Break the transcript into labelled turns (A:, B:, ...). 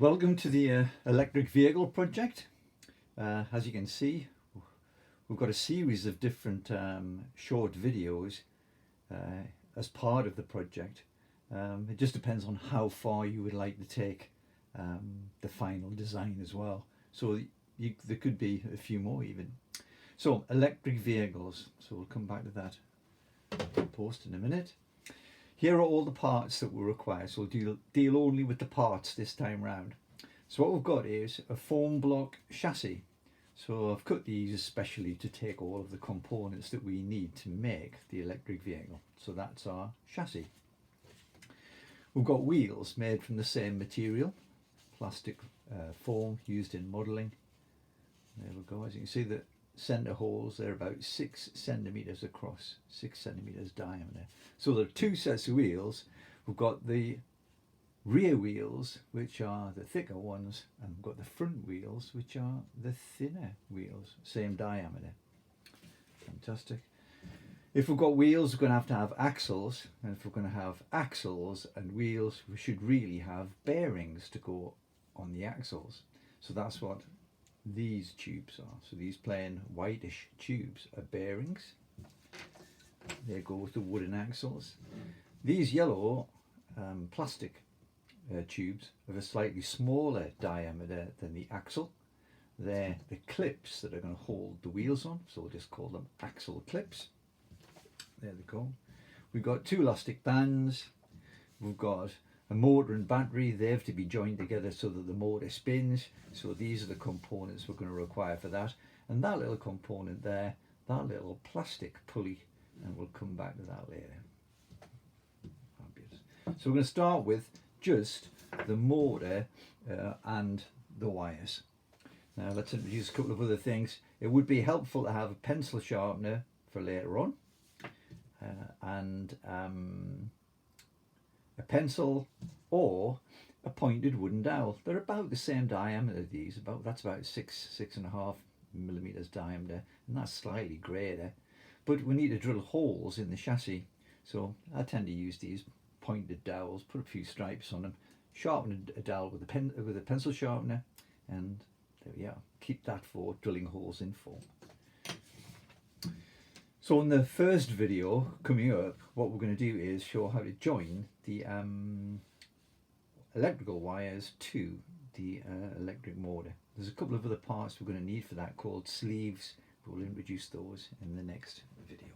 A: Welcome to the electric vehicle project. As you can see, we've got a series of different short videos as part of the project. It just depends on how far you would like to take the final design as well. So there could be a few more even. So electric vehicles, so we'll come back to that post in a minute. Here are all the parts that we require, so we'll deal only with the parts this time round. So what we've got is a foam block chassis. So I've cut these especially to take all of the components that we need to make the electric vehicle. So that's our chassis. We've got wheels made from the same material, plastic foam used in modelling. There we go. As you can see, the centre holes, they're about 6 centimetres across, 6 centimetres diameter. So there are two sets of wheels. We've got the rear wheels, which are the thicker ones, and we've got the front wheels, which are the thinner wheels, same diameter. Fantastic. If we've got wheels, we're going to have axles, and if we're going to have axles and wheels, we should really have bearings to go on the axles. So that's what these tubes are. So these plain whitish tubes are bearings. They go with the wooden axles. These yellow plastic tubes have a slightly smaller diameter than the axle. They're the clips that are going to hold the wheels on, so we'll just call them axle clips. There they go. We've got two elastic bands. We've got a motor and battery. They have to be joined together so that the motor spins. So these are the components we're going to require for that. And that little component there, that little plastic pulley, and we'll come back to that later. Fabulous. So we're going to start with just the motor and the wires. Now let's introduce a couple of other things. It would be helpful to have a pencil sharpener for later on, and a pencil or a pointed wooden dowel. They're about the same diameter, these, that's about 6.5 millimeters diameter, and that's slightly greater. But we need to drill holes in the chassis, so I tend to use these pointed dowels, put a few stripes on them, sharpen a dowel with a pencil sharpener, and there we are. Keep that for drilling holes in foam. So in the first video coming up, what we're going to do is show how to join the electrical wires to the electric motor. There's a couple of other parts we're going to need for that called sleeves. We'll introduce those in the next video.